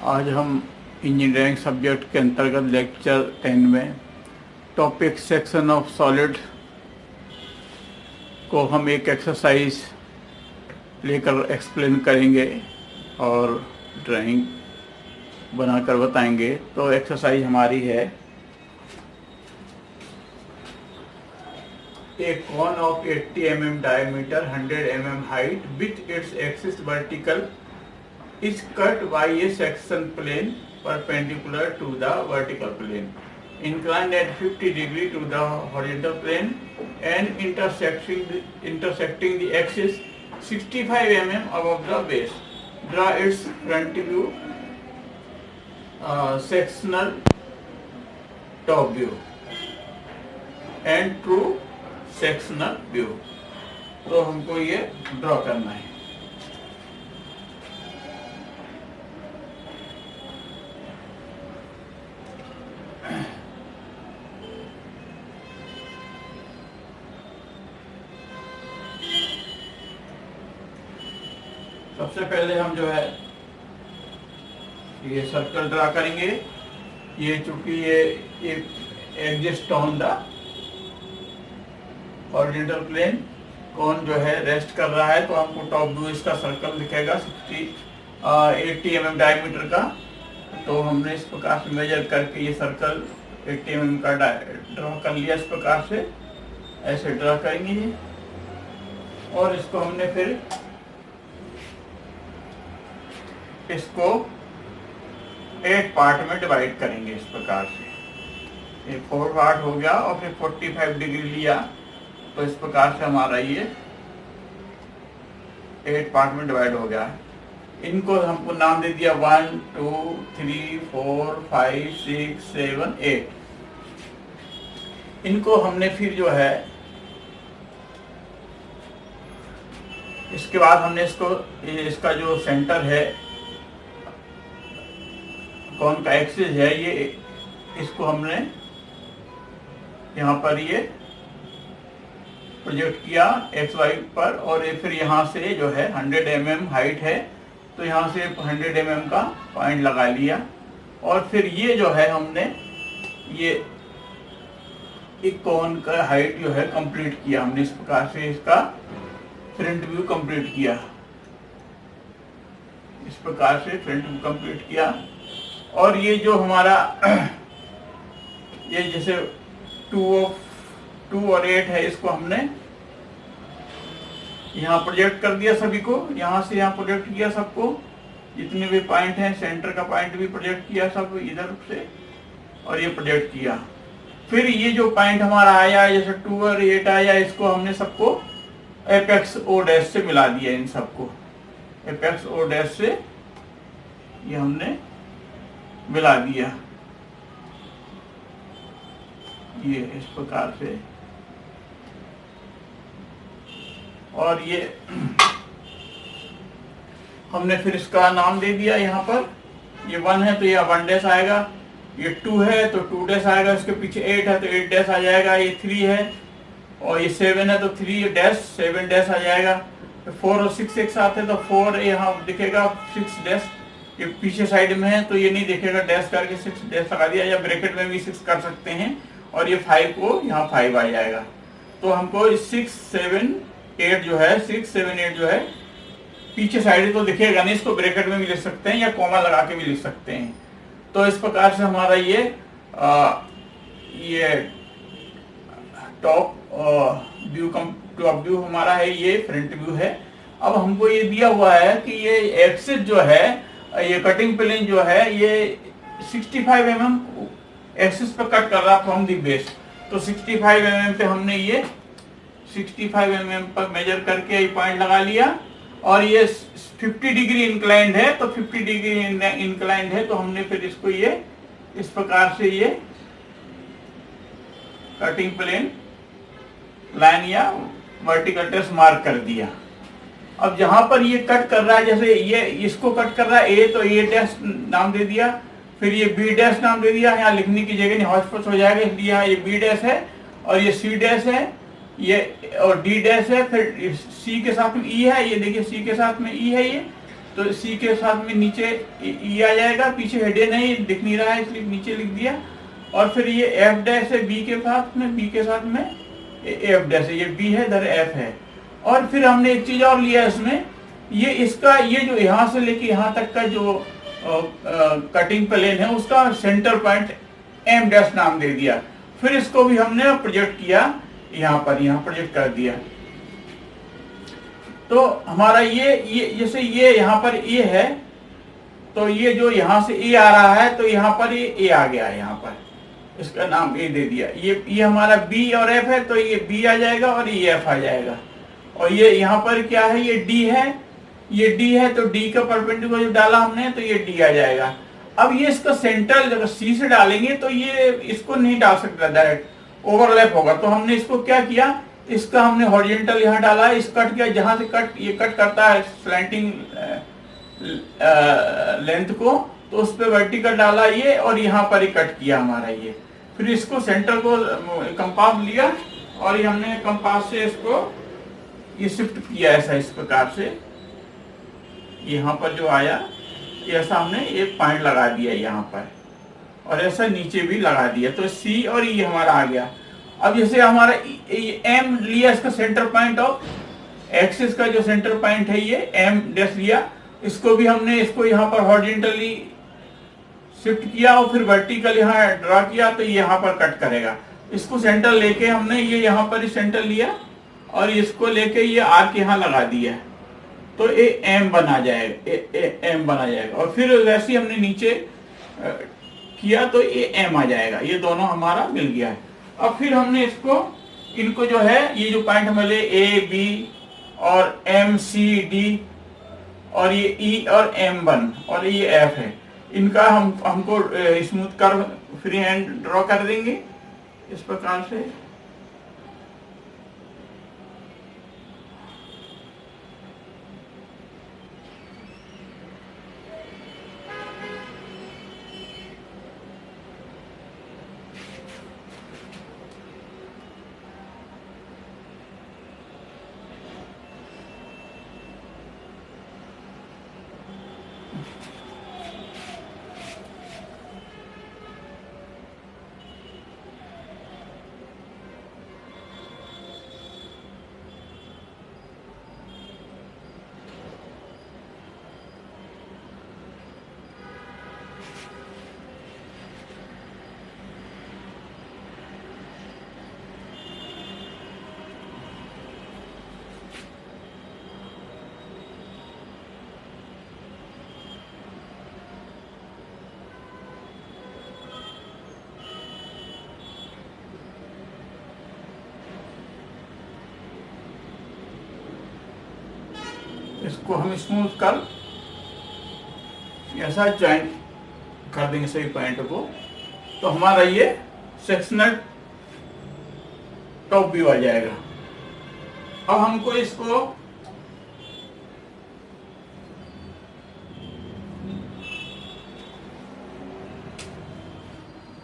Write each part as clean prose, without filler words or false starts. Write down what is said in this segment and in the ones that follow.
आज हम engineering subject के अंतर्गत लेक्चर 10 में टॉपिक सेक्शन ऑफ सॉलिड को हम एक एक्सरसाइज लेकर एक्सप्लेन करेंगे और ड्राइंग बनाकर बताएंगे। तो एक्सरसाइज हमारी है, a cone of 80 mm diameter, 100 mm height, with its axis vertical is cut by a section plane perpendicular to the vertical plane, inclined at 50 degree to the horizontal plane, and intersecting the axis 65 mm above the base. Draw its front view, sectional top view, and true sectional view. तो हमको ये draw करना है। सबसे पहले हम जो है ये सर्कल ड्रा करेंगे। ये चूंकि ये exist on the horizontal plane, कौन जो है रेस्ट कर रहा है, तो हमको टॉप व्यू इसका सर्कल दिखेगा 80 mm डायमीटर का। तो हमने इस प्रकार से मेजर करके ये सर्कल 80 mm का ड्रॉ कर लिया। इस प्रकार से ऐसे ड्रॉ करेंगे और इसको हमने फिर इसको 8 पार्ट में डिवाइड करेंगे। इस प्रकार से ये 4 पार्ट हो गया और फिर 45 डिग्री लिया। तो इस प्रकार से हमारा ये 8 पार्ट में डिवाइड हो गया। इनको हमको नाम दे दिया 1 2 3 4 5 6 7 8। इनको हमने फिर जो है इसके बाद हमने इसका जो सेंटर है, कौन का एक्सिस है, ये इसको हमने यहाँ पर ये प्रोजेक्ट किया एक्स वाई पर। और ये फिर यहाँ से जो है 100 mm हाइट है, तो यहाँ से 100 mm का पॉइंट लगा लिया। और फिर ये जो है हमने ये एक कोन का हाइट जो है कंप्लीट किया। हमने इस प्रकार से इसका फ्रंट व्यू कंप्लीट किया। इस प्रकार से फ्रंट व्यू कंप्लीट किया। और ये जो हमारा ये जैसे 2 और 8 है, इसको हमने यहाँ प्रोजेक्ट कर दिया सभी को। यहाँ से यहाँ प्रोजेक्ट किया सबको, जितने भी पॉइंट हैं, सेंटर का पॉइंट भी प्रोजेक्ट किया सब इधर से, और ये प्रोजेक्ट किया। फिर ये जो पॉइंट हमारा आया जैसे 2 और 8 आया, इसको हमने सबको एपेक्स ओ डैश से मिला दिया। इन सबको एपेक्स ओ डैश से ये हमने मिला दिया। ये इस प्रकार से, और ये हमने फिर इसका नाम दे दिया। यहाँ पर ये 1 है तो ये 1 डैश आएगा, ये 2 है तो 2 डैश आएगा, इसके पीछे 8 है तो 8 डैश आ जाएगा, ये 3 है और ये 7 है तो 3 डैश 7 डैश आ जाएगा। तो 4 और 6 एक साथ है तो 4 यहाँ दिखेगा, 6 डैश ये पीछे साइड में है तो ये नहीं दिखेगा, डैश करके 6 डैश लगा दिया, या ब्रैकेट में भी 6 कर सकते हैं। और ये 5 को यहाँ 5 आ जाएगा। तो हमको 6 7 8 जो है 6 7 8 जो है पीछे साइड तो दिखेगा नहीं, इसको ब्रैकेट में भी लिख सकते हैं या कॉमा लगा के भी लिख सकते हैं। तो इस प्रकार से हमारा ये टॉप व्यू हमारा है, ये फ्रंट व्यू है। अब हमको ये दिया हुआ है कि ये एक्सिस जो है, ये कटिंग प्लेन जो है, ये 65 mm एक्सिस पर कट कर रहा फ्रॉम दी बेस। तो 65 mm पे हमने ये 65 mm पर मेजर करके ये पॉइंट लगा लिया। और ये 50 डिग्री इंक्लाइंड है, तो 50 डिग्री इंक्लाइंड है तो हमने फिर इसको ये इस प्रकार से ये कटिंग प्लेन लाइन या वर्टिकल ट्रेस मार्क कर दिया। अब जहां पर ये कट कर रहा है, जैसे ये इसको कट कर रहा है ए, तो ए डैश नाम दे दिया, फिर ये बी डैश नाम दे दिया। यहाँ लिखने की जगह नहीं, हॉस्पिटल हो जाएगा, इसलिए यहाँ ये बी डैश है और ये सी डैश है, ये और डी डैश है, फिर सी के साथ में ई है, ये देखिए सी के साथ में ई है ये, तो सी के साथ में नीचे ई आ जाएगा, पीछे हेड नहीं दिख नहीं रहा है इसलिए नीचे लिख दिया। और फिर ये एफ डैश है बी के साथ में, बी के साथ में एफ डैश है, ये बी है इधर एफ है। और फिर हमने एक चीज और लिया इसमें, ये इसका ये जो यहाँ से लेके यहाँ तक का जो कटिंग प्लेन है उसका सेंटर पॉइंट एम डैश नाम दे दिया। फिर इसको भी हमने प्रोजेक्ट किया यहाँ पर, यहाँ प्रोजेक्ट कर दिया। तो हमारा ये जैसे ये यहाँ पर ए है, तो ये जो यहाँ से ए आ रहा है तो यहाँ पर ये ए आ गया, यहाँ पर इसका नाम ए दे दिया। ये हमारा बी और एफ है, तो ये बी आ जाएगा और ये एफ आ जाएगा। और ये यहाँ पर क्या है, ये डी है, ये डी है, तो डी का परपेंडिकुलर जो डाला हमने तो ये डी आ जाएगा। अब ये इसका सेंटर जब सी से डालेंगे तो ये इसको नहीं डाल सकता, डायरेक्ट ओवरलैप होगा। तो हमने इसको क्या किया, इसका हमने हॉरिजॉन्टल यहाँ डाला, इस कट किया, जहां से कट ये कट करता है स्लैंटिंग लेंथ को, तो उस पर वर्टिकल डाला ये, और यहाँ पर ही कट किया हमारा ये। फिर इसको सेंटर को कंपास लिया और ये हमने कंपास से इसको ये शिफ्ट किया ऐसा, इस प्रकार से यहाँ पर जो आया ऐसा हमने एक पॉइंट लगा दिया यहाँ पर, और ऐसा नीचे भी लगा दिया। तो सी और ई हमारा आ गया। अब जैसे हमारा एम लिया, इसका सेंटर पॉइंट ऑफ एक्सिस का जो सेंटर पॉइंट है ये एम डैश लिया, इसको भी हमने इसको यहाँ पर हॉरिजॉन्टली शिफ्ट किया और फिर वर्टिकल यहाँ ड्रा किया, तो ये यहाँ पर कट करेगा। इसको सेंटर लेके हमने ये यहाँ पर सेंटर लिया और इसको लेके ये आर्क यहाँ लगा दिया, तो ए एम बना जाएगा, एम बना जाएगा। और फिर वैसे ही हमने नीचे किया तो ए एम आ जाएगा। ये दोनों हमारा मिल गया है। अब फिर हमने इसको इनको जो है ये जो पॉइंट मिले ए बी और एम सी डी और ये ई और एम वन और ये एफ है, इनका हमको smooth curve free hand draw कर देंगे इस प्रकार से। इसको हम स्मूथ कर ऐसा ज्वाइंट कर देंगे सभी पॉइंट को, तो हमारा ये सेक्शनल टॉप व्यू आ जाएगा। अब हमको इसको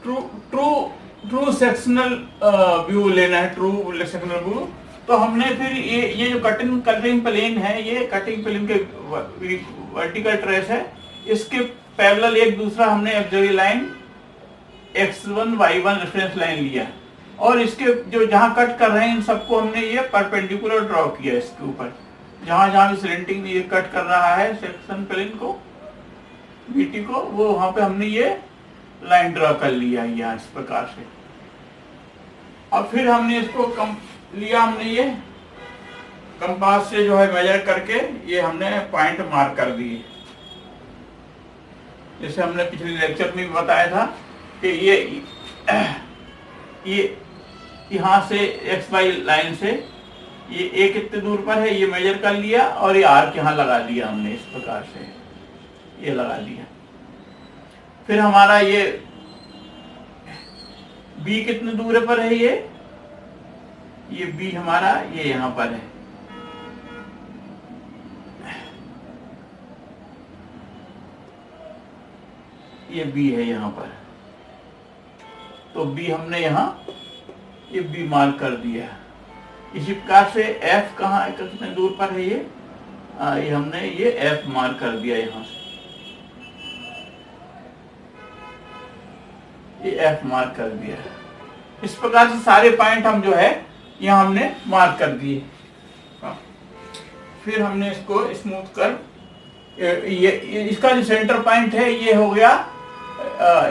ट्रू सेक्शनल व्यू लेना है, ट्रू सेक्शनल व्यू। तो हमने फिर ये जो कटिंग प्लेन है, ये कटिंग प्लेन के वर्टिकल ट्रेस है, इसके पैरेलल एक दूसरा हमने auxiliary line x1 y1 reference line लिया, और इसके जो जहां कट कर रहे हैं इन सबको हमने ये परपेंडिकुलर ड्रॉ किया इसके ऊपर, जहां जहां भी स्लेंटिंग ये कट कर रहा है सेक्शन प्लेन को, बीटी को, वो वहां पे हमने ये लाइन ड्रॉ कर लिया यहाँ इस प्रकार से। अब फिर हमने इसको लिया, हमने ये कंपास से जो है मेजर करके ये हमने पॉइंट मार्क कर दिए। जैसे हमने पिछले लेक्चर में भी बताया था कि ये यहाँ से एक्स वाई लाइन से ये ए कितने दूर पर है ये मेजर कर लिया, और ये आर्क यहाँ लगा दिया हमने इस प्रकार से, ये लगा दिया। फिर हमारा ये बी कितने दूर पर है, ये बी हमारा ये यहाँ पर है, ये बी है यहाँ पर, तो बी हमने यहाँ ये बी मार्क कर दिया। इसी प्रकार से एफ कहाँ कितने दूर पर है, ये ये हमने ये एफ मार्क कर दिया यहाँ से, ये एफ मार्क कर दिया। इस प्रकार से सारे पॉइंट हम जो है यहाँ हमने मार्क कर दिए। फिर हमने इसको स्मूथ कर ये इसका जो सेंटर पॉइंट है ये हो गया,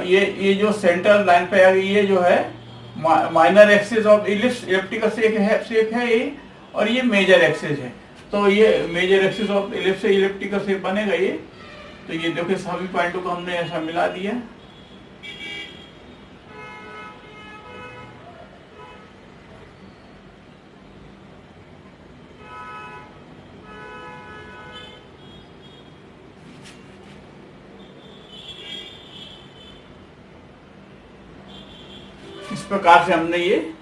ये जो सेंटर लाइन पे है ये जो है minor axis of ellipse elliptical shape है ये, और ये मेजर एक्सिस है। तो ये मेजर एक्सिस ऑफ इलिप्स से इलिप्टिकल शेप बनेगा ये। तो ये देखो सभी पॉइंटों को हमने ऐसा मिला दिया। इस प्रकार से हमने ये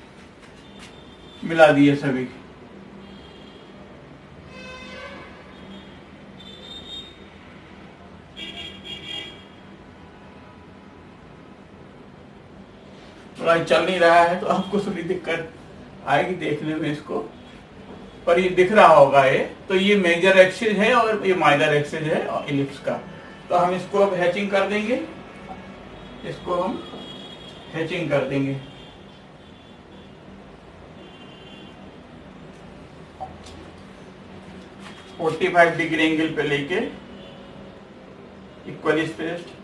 मिला दिए सभी। थोड़ा चल नहीं रहा है तो आपको थोड़ी दिक्कत आएगी देखने में इसको, पर ये दिख रहा होगा ये। तो ये मेजर एक्सिस है और ये माइनर एक्सिस है और इलिप्स का। तो हम इसको अब हैचिंग कर देंगे, इसको हम हैचिंग कर देंगे। और 45 डिग्री एंगल पे लेके इक्वली स्पेस्ड।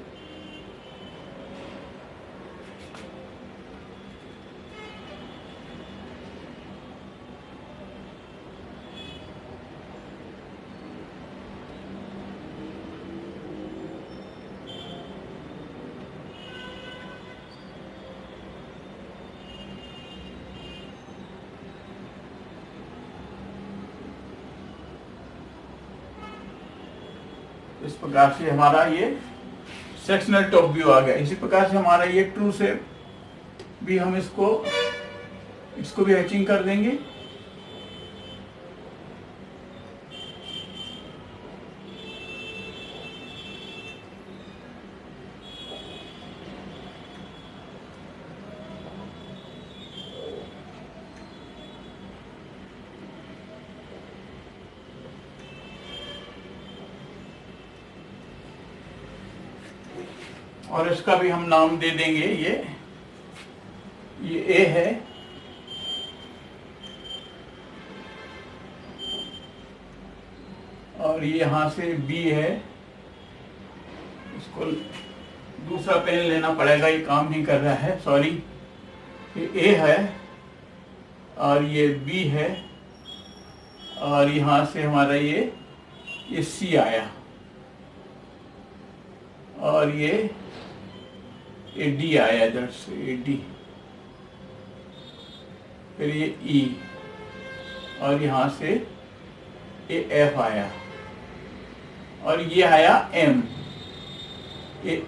इस प्रकार से हमारा ये सेक्शनल टॉप व्यू आ गया। इसी प्रकार से हमारा ये ट्रू शेप भी हम इसको भी हैचिंग कर देंगे। और इसका भी हम नाम दे देंगे, ये ए है, और ये यहाँ से बी है। इसको दूसरा पेन लेना पड़ेगा, ये काम नहीं कर रहा है, सॉरी। ये ए है और ये बी है, और यहाँ से हमारा ये सी आया, और ये डी आया इधर से, ये डी, फिर ये ई, और यहाँ से ये एफ आया, और ये आया एम, ये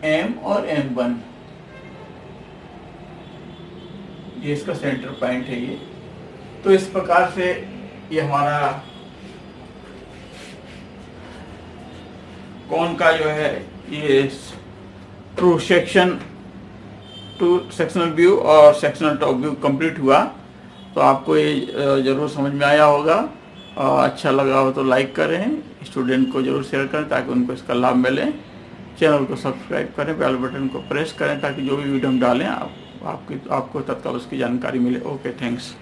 एम और M1, ये इसका सेंटर पॉइंट है ये। तो इस प्रकार से ये हमारा कौन का जो है ये ट्रू सेक्शनल व्यू और सेक्शनल टॉप व्यू कंप्लीट हुआ। तो आपको ये जरूर समझ में आया होगा, और अच्छा लगा हो तो लाइक करें, स्टूडेंट को जरूर शेयर करें ताकि उनको इसका लाभ मिले। चैनल को सब्सक्राइब करें, बेल बटन को प्रेस करें ताकि जो भी वीडियो हम डालें आपको तत्काल उसकी जानकारी मिले। Okay, thanks.